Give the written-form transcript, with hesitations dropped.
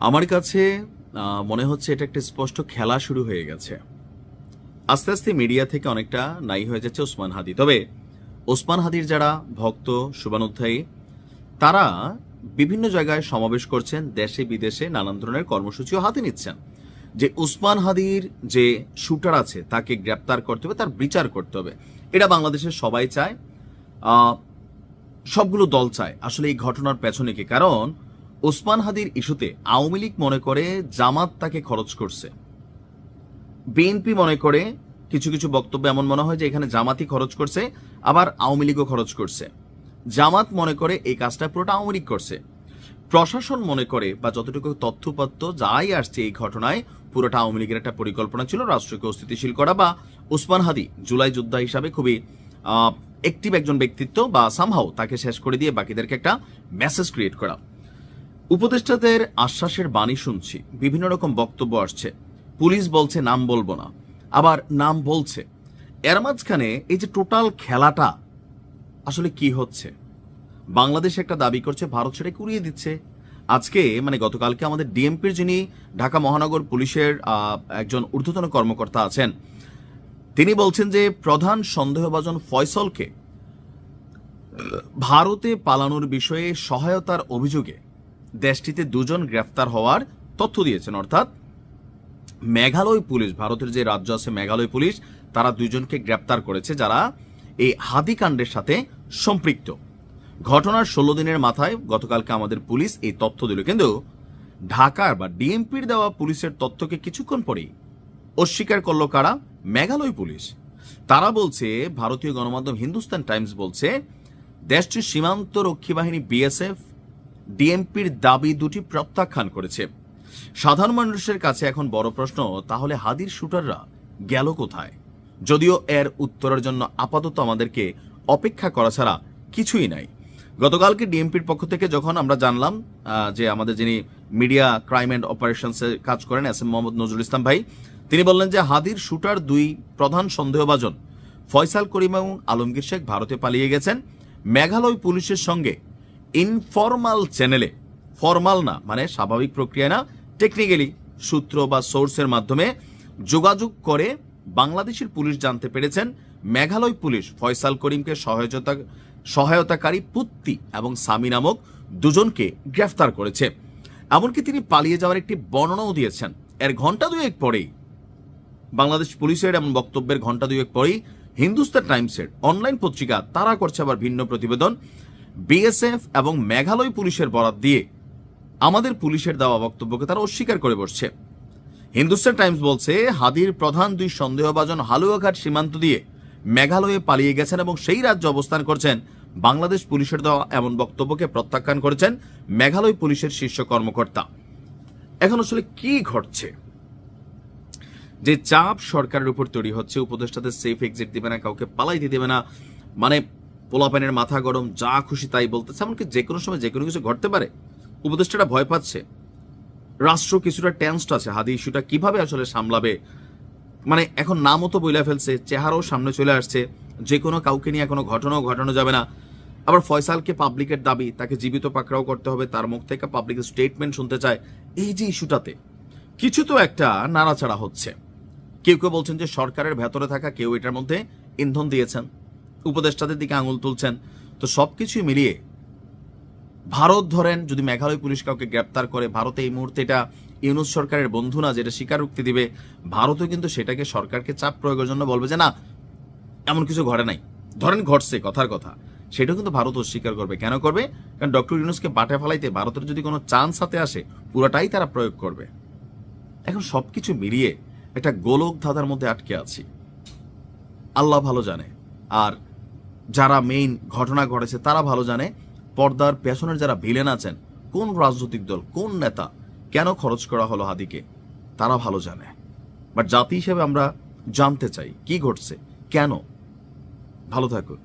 আমার কাছে মনে হচ্ছে এটা একটা স্পষ্ট খেলা শুরু হয়ে গেছে। আস্তে আস্তে মিডিয়া থেকে অনেকটা নাই হয়ে যাচ্ছে ওসমান হাদি। তবে ওসমান হাদির যারা ভক্ত শুভানুধ্যায়ী তারা বিভিন্ন জায়গায় সমাবেশ করছেন, দেশে বিদেশে নানান ধরনের কর্মসূচিও হাতে নিচ্ছেন যে ওসমান হাদির যে শুটার আছে তাকে গ্রেপ্তার করতে হবে, তার বিচার করতে হবে। এটা বাংলাদেশের সবাই চায়, সবগুলো দল চায়। আসলে এই ঘটনার পেছনে কি কারণ? ওসমান হাদির ইস্যুতে আওয়ামী লীগ মনে করে জামাত তাকে খরচ করছে, বিএনপি মনে করে, কিছু কিছু বক্তব্য এমন মনে হয় যে এখানে জামাতই খরচ করছে, আবার আওয়ামী লীগও খরচ করছে। জামাত মনে করে এই কাজটা পুরোটা আওয়ামী লীগ করছে, প্রশাসন মনে করে বা যতটুকু তথ্যপত্র যাই আসছে এই ঘটনায় পুরোটা আওয়ামী লীগের একটা পরিকল্পনা ছিল রাষ্ট্রকে অস্থিতিশীল করা, বা ওসমান হাদি জুলাই যোদ্ধা হিসাবে খুবই অ্যাক্টিভ একজন ব্যক্তিত্ব, বা সামহাও তাকে শেষ করে দিয়ে বাকিদেরকে একটা মেসেজ ক্রিয়েট করা। উপদেষ্টাদের আশ্বাসের বাণী শুনছি, বিভিন্ন রকম বক্তব্য আসছে, পুলিশ বলছে নাম বলবো না, আবার নাম বলছে। এর মাঝখানে এই যে টোটাল খেলাটা আসলে কি হচ্ছে? বাংলাদেশ একটা দাবি করছে, ভারত সেটাকে উড়িয়ে দিচ্ছে। আজকে মানে গতকালকে আমাদের ডিএমপির যিনি ঢাকা মহানগর পুলিশের একজন ঊর্ধ্বতন কর্মকর্তা আছেন, তিনি বলছেন যে প্রধান সন্দেহভাজন ফয়সলকে ভারতে পালানোর বিষয়ে সহায়তার অভিযোগে দেশটিতে দুজন গ্রেফতার হওয়ার তথ্য দিয়েছেন। অর্থাৎ মেঘালয় পুলিশ, ভারতের যে রাজ্য আছে মেঘালয় পুলিশ, তারা দুজনকে গ্রেপ্তার করেছে যারা এই হাদিকাণ্ডের সাথে সম্পৃক্ত। ঘটনার 16 দিনের মাথায় গতকালকে আমাদের পুলিশ এই তথ্য দিল, কিন্তু ঢাকার বা ডিএমপির দেওয়া পুলিশের তথ্যকে কিছুক্ষণ পরেই অস্বীকার করল কারা? মেঘালয় পুলিশ। তারা বলছে, ভারতীয় গণমাধ্যম হিন্দুস্তান টাইমস বলছে, দেশটির সীমান্ত রক্ষী বাহিনী বিএসএফ ডিএমপির দাবি দুটি প্রত্যাখ্যান করেছে। সাধারণ মানুষের কাছে এখন বড় প্রশ্ন, তাহলে হাদির শুটাররা গেল কোথায়? যদিও এর উত্তরের জন্য আপাতত আমাদেরকে অপেক্ষা করা ছাড়া কিছুই নাই। গতকালকে ডিএমপির পক্ষ থেকে যখন আমরা জানলাম যে আমাদের যিনি মিডিয়া ক্রাইম অ্যান্ড অপারেশনসে কাজ করেন এস এম মোহাম্মদ নজরুল ইসলাম ভাই, তিনি বললেন যে হাদির শুটার দুই প্রধান সন্দেহভাজন ফয়সাল করিম এবং আলমগীর শেখ ভারতে পালিয়ে গেছেন। মেঘালয় পুলিশের সঙ্গে ইনফরমাল চ্যানেলে, ফরমাল না মানে স্বাভাবিক প্রক্রিয়া না, টেকনিক্যালি সূত্র বা সোর্সের মাধ্যমে যোগাযোগ করে বাংলাদেশের পুলিশ জানতে পেরেছেন মেঘালয় পুলিশ ফয়সাল করিমকে সহায়তাকারী পুত্তি এবং সামি নামক দুজনকে গ্রেফতার করেছে। এমনকি তিনি পালিয়ে যাওয়ার একটি বর্ণনাও দিয়েছেন। এর ঘন্টা দুয়েক পরেই বাংলাদেশ পুলিশের এমন বক্তব্যের ঘন্টা দুয়েক পরেই হিন্দুস্তান টাইমসের অনলাইন পত্রিকা তারা করছে আবার ভিন্ন প্রতিবেদন। বিএসএফ এবং মেঘালয় পুলিশের বরাত দিয়ে আমাদের পুলিশের দেওয়া বক্তব্যকে তারা অস্বীকার করে বসছে। হিন্দুস্তান টাইমস বলছে, হাদির প্রধান দুই সন্দেহভাজন হালুয়াঘাট সীমান্ত দিয়ে মেঘালয়ে পালিয়ে গেছেন এবং সেই রাজ্যে অবস্থান করছেন। বাংলাদেশ পুলিশের দেওয়া এমন বক্তব্যকে প্রত্যাখ্যান করেছেন মেঘালয় পুলিশের শীর্ষ কর্মকর্তা। এখন আসলে কি ঘটছে? যে চাপ সরকারের উপর তৈরি হচ্ছে, উপদেষ্টাদের সেফ এক্সিট দিবে না, কাউকে পালাই দিবে না, মানে পোলাপানের মাথা গরম, যা খুশি তাই বলতেছে, এমনকি যে কোনো সময় যে কোনো কিছু ঘটতে পারে। উপদেষ্টারা ভয় পাচ্ছে, রাষ্ট্র কিছুটা টেন্সড আছে, হাদি ইস্যুটা কিভাবে আসলে সামলাবে। মানে এখন নামও তো বইলা ফেলছে, চেহারাও সামনে চলে আসছে, যে কোনো কাউকে নিয়ে কোনো ঘটনাও ঘটানো যাবে না। আবার ফয়সালকে পাবলিকের দাবি, তাকে জীবিত পাকড়াও করতে হবে, তার মুখ থেকে পাবলিক স্টেটমেন্ট শুনতে চায়। এই যে ইস্যুটাতে কিছু তো একটা নাড়াচাড়া হচ্ছে। কেউ কেউ বলছেন যে সরকারের ভেতরে থাকা কেউ এটার মধ্যে ইন্ধন দিয়েছেন, উপদেষ্টাদের দিকে আঙুল তুলছেন। তো সবকিছু মিলিয়ে ভারত ধরেন যদি মেঘালয় পুলিশ কাউকে গ্রেপ্তার করে, ভারতে এই মুহূর্তে এটা ইউনূস সরকারের বন্ধু না, যেটা স্বীকারোক্তি দিবে, ভারতও কিন্তু সেটাকে সরকারকে চাপ প্রয়োগের জন্য বলবে যে না এমন কিছু ঘটে নাই, ধরেন ঘটছে কথার কথা, সেটাও কিন্তু ভারত অস্বীকার করবে। কেন করবে? কারণ ডক্টর ইউনূসকে বাটে ফেলাইতে ভারতের যদি কোনো চান্স হাতে আসে পুরোটাই তারা প্রয়োগ করবে। এখন সবকিছু মিলিয়ে একটা গোলক ধাঁধার মধ্যে আটকে আছি, আল্লাহ ভালো জানে। আর যারা মেইন ঘটনা ঘটেছে তারা ভালো জানে, পর্দার পেছনের যারা ভিলেন আছেন, কোন রাজনৈতিক দল, কোন নেতা, কেন খরচ করা হলো হাদিকে, তারা ভালো জানে। বাট জাতি হিসেবে আমরা জানতে চাই কি ঘটছে, কেন। ভালো থাকুন।